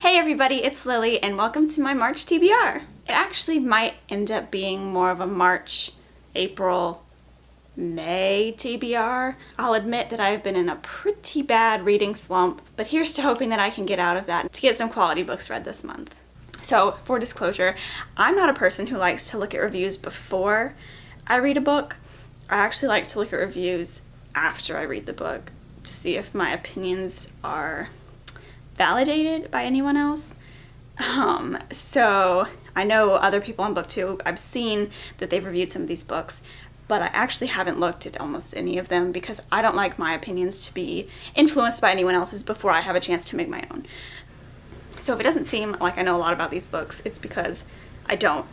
Hey everybody, it's Lily and welcome to my March TBR. It actually might end up being more of a March, April, May TBR. I'll admit that I've been in a pretty bad reading slump, but here's to hoping that I can get out of that to get some quality books read this month. So, for disclosure, I'm not a person who likes to look at reviews before I read a book. I actually like to look at reviews after I read the book to see if my opinions are validated by anyone else. So I know other people on BookTube, I've seen that they've reviewed some of these books, but I actually haven't looked at almost any of them because I don't like my opinions to be influenced by anyone else's before I have a chance to make my own. So if it doesn't seem like I know a lot about these books, it's because I don't.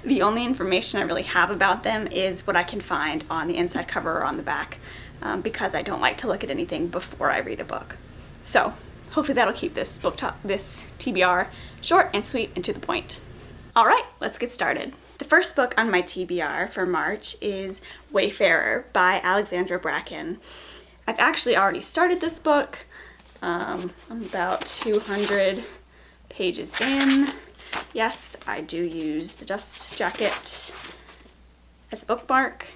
The only information I really have about them is what I can find on the inside cover or on the back, because I don't like to look at anything before I read a book. So hopefully that'll keep this this TBR short and sweet and to the point. All right, let's get started. The first book on my TBR for March is Wayfarer by Alexandra Bracken. I've actually already started this book. I'm about 200 pages in. Yes, I do use the dust jacket as a bookmark.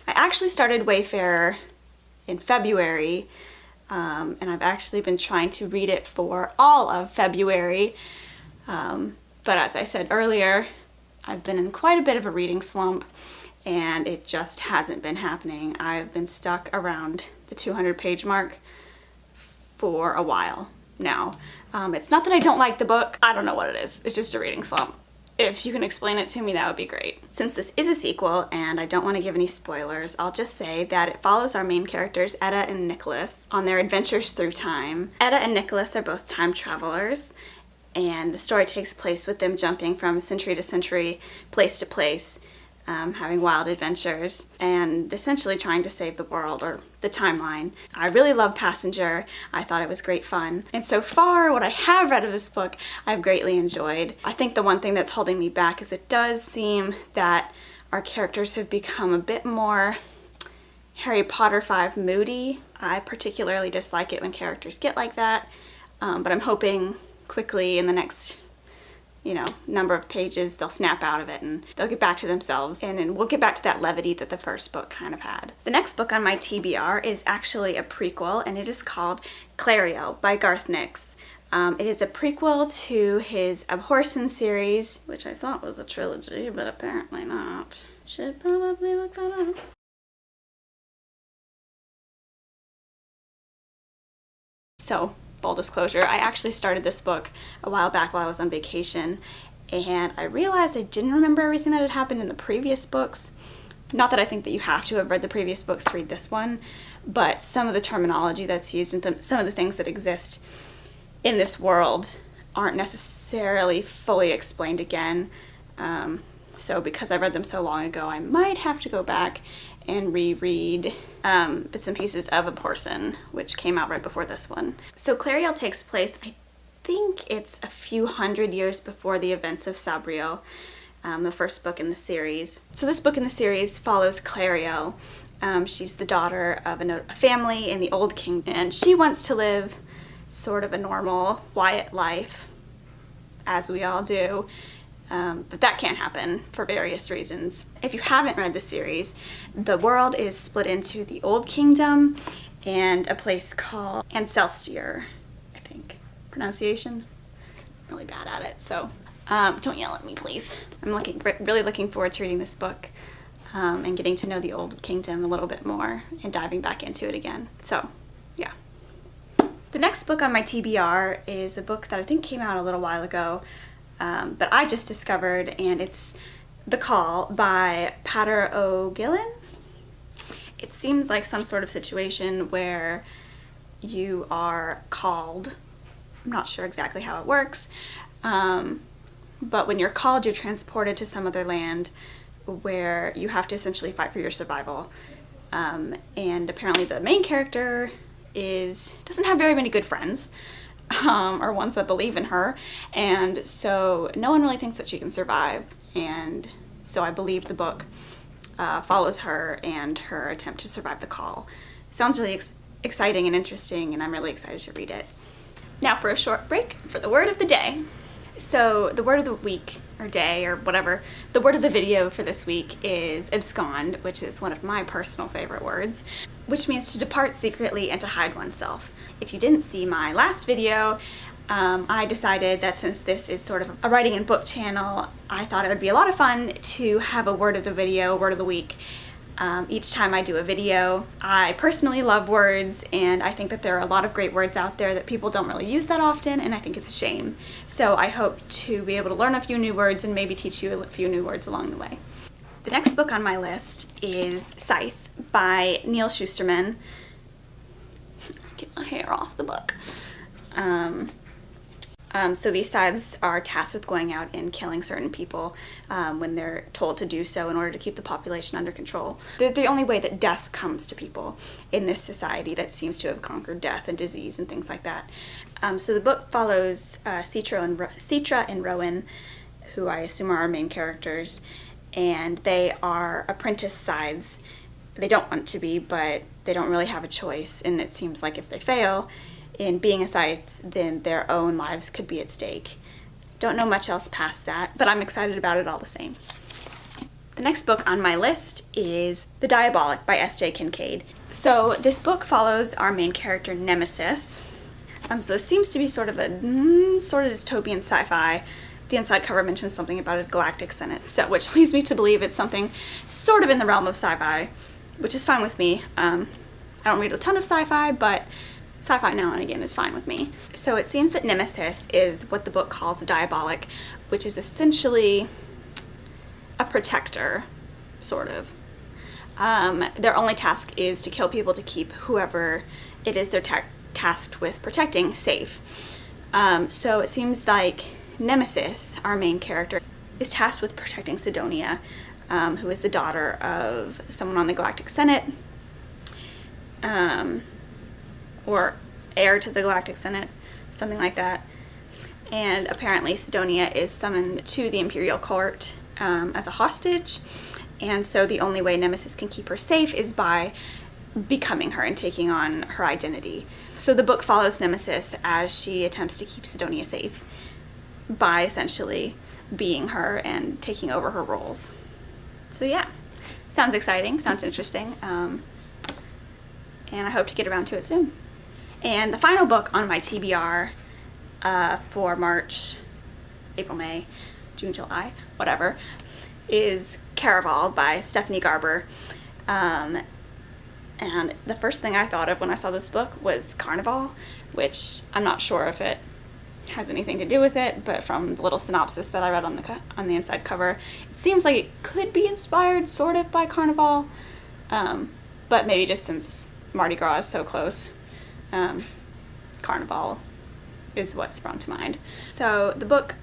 I actually started Wayfarer in February. And I've actually been trying to read it for all of February. But as I said earlier, I've been in quite a bit of a reading slump and it just hasn't been happening. I've been stuck around the 200 page mark for a while now. It's not that I don't like the book. I don't know what it is. It's just a reading slump. If you can explain it to me, that would be great. Since this is a sequel and I don't want to give any spoilers, I'll just say that it follows our main characters, Etta and Nicholas, on their adventures through time. Etta and Nicholas are both time travelers, and the story takes place with them jumping from century to century, place to place, having wild adventures, and essentially trying to save the world, or the timeline. I really love Passenger. I thought it was great fun. And so far, what I have read of this book, I've greatly enjoyed. I think the one thing that's holding me back is it does seem that our characters have become a bit more Harry Potter 5 moody. I particularly dislike it when characters get like that, but I'm hoping quickly in the next number of pages, they'll snap out of it and they'll get back to themselves, and then we'll get back to that levity that the first book kind of had. The next book on my TBR is actually a prequel, and it is called Clary Oh by Garth Nix. It is a prequel to his Abhorsen series, which I thought was a trilogy, but apparently not. Should probably look that up. So, full disclosure, I actually started this book a while back while I was on vacation, and I realized I didn't remember everything that had happened in the previous books. Not that I think that you have to have read the previous books to read this one, but some of the terminology that's used and some of the things that exist in this world aren't necessarily fully explained again. So because I read them so long ago, I might have to go back and reread bits and pieces of Abhorsen, which came out right before this one. So Clary Oh takes place, I think it's a few hundred years before the events of Sabriel, the first book in the series. So this book in the series follows Clary Oh. She's the daughter of a family in the Old Kingdom, and she wants to live sort of a normal, quiet life, as we all do. But that can't happen for various reasons. If you haven't read the series, the world is split into the Old Kingdom and a place called Ancelstier, I think. Pronunciation? I'm really bad at it, so don't yell at me, please. I'm really looking forward to reading this book and getting to know the Old Kingdom a little bit more and diving back into it again. So, yeah. The next book on my TBR is a book that I think came out a little while ago, but I just discovered, and it's The Call by Pater O'Gillen. It seems like some sort of situation where you are called. I'm not sure exactly how it works, but when you're called, you're transported to some other land where you have to essentially fight for your survival. And apparently the main character doesn't have very many good friends. Or ones that believe in her, and so no one really thinks that she can survive, and so I believe the book follows her and her attempt to survive the call. It sounds really exciting and interesting, and I'm really excited to read it. Now for a short break for the word of the day. So the word of the week, or day, or whatever, the word of the video for this week is abscond, which is one of my personal favorite words, which means to depart secretly and to hide oneself. If you didn't see my last video, I decided that since this is sort of a writing and book channel, I thought it would be a lot of fun to have a word of the video, word of the week, each time I do a video. I personally love words, and I think that there are a lot of great words out there that people don't really use that often, and I think it's a shame. So I hope to be able to learn a few new words and maybe teach you a few new words along the way. The next book on my list is Scythe by Neil Shusterman. Get my hair off the book. So these scythes are tasked with going out and killing certain people when they're told to do so in order to keep the population under control. They're the only way that death comes to people in this society that seems to have conquered death and disease and things like that. So the book follows Citra and Rowan, who I assume are our main characters, and they are apprentice scythes. They don't want to be, but they don't really have a choice, and it seems like if they fail in being a scythe, then their own lives could be at stake. Don't know much else past that, but I'm excited about it all the same. The next book on my list is The Diabolic by S.J. Kincaid. So this book follows our main character, Nemesis. So this seems to be sort of dystopian sci-fi. The inside cover mentions something about a galactic senate, so which leads me to believe it's something sort of in the realm of sci-fi, which is fine with me. I don't read a ton of sci-fi, but sci-fi now and again is fine with me. So it seems that Nemesis is what the book calls a diabolic, which is essentially a protector, sort of. Their only task is to kill people to keep whoever it is they're tasked with protecting safe. So it seems like Nemesis, our main character, is tasked with protecting Sidonia, who is the daughter of someone on the Galactic Senate, or heir to the Galactic Senate, something like that. And apparently Sidonia is summoned to the Imperial Court as a hostage, and so the only way Nemesis can keep her safe is by becoming her and taking on her identity. So the book follows Nemesis as she attempts to keep Sidonia safe by essentially being her and taking over her roles. So yeah, sounds exciting, sounds interesting, and I hope to get around to it soon. And the final book on my TBR for March, April, May, June, July, whatever, is Caraval by Stephanie Garber. And the first thing I thought of when I saw this book was Carnival, which I'm not sure if it has anything to do with it, but from the little synopsis that I read on the inside cover, it seems like it could be inspired sort of by Carnival, but maybe just since Mardi Gras is so close, Carnival is what sprung to mind. So the book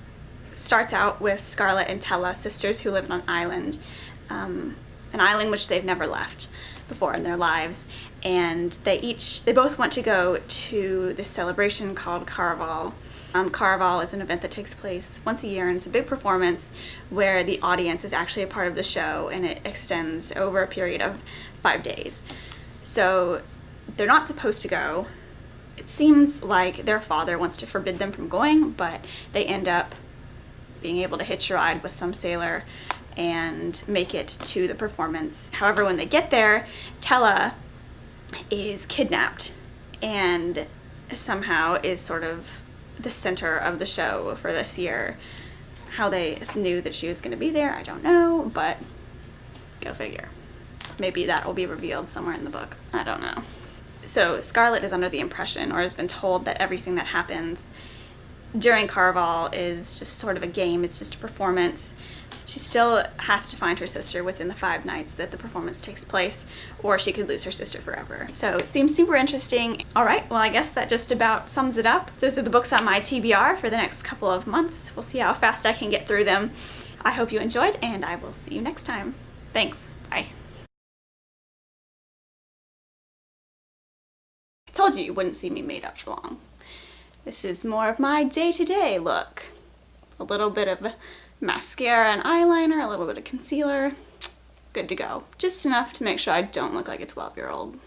starts out with Scarlett and Tella, sisters who live on an island which they've never left before in their lives, and they both want to go to this celebration called Caraval. Caraval is an event that takes place once a year, and it's a big performance where the audience is actually a part of the show, and it extends over a period of 5 days. So they're not supposed to go. It seems like their father wants to forbid them from going, but they end up being able to hitch a ride with some sailor and make it to the performance. However, when they get there, Tella is kidnapped and somehow is sort of the center of the show for this year. How they knew that she was going to be there, I don't know, but go figure. Maybe that will be revealed somewhere in the book. I don't know. So Scarlett is under the impression, or has been told, that everything that happens during Caraval is just sort of a game, it's just a performance. She still has to find her sister within the 5 nights that the performance takes place, or she could lose her sister forever. So it seems super interesting. All right, well, I guess that just about sums it up. Those are the books on my TBR for the next couple of months. We'll see how fast I can get through them. I hope you enjoyed, and I will see you next time. Thanks. Bye. I told you wouldn't see me made up for long. This is more of my day-to-day look. A little bit of mascara and eyeliner, a little bit of concealer. Good to go. Just enough to make sure I don't look like a 12-year-old.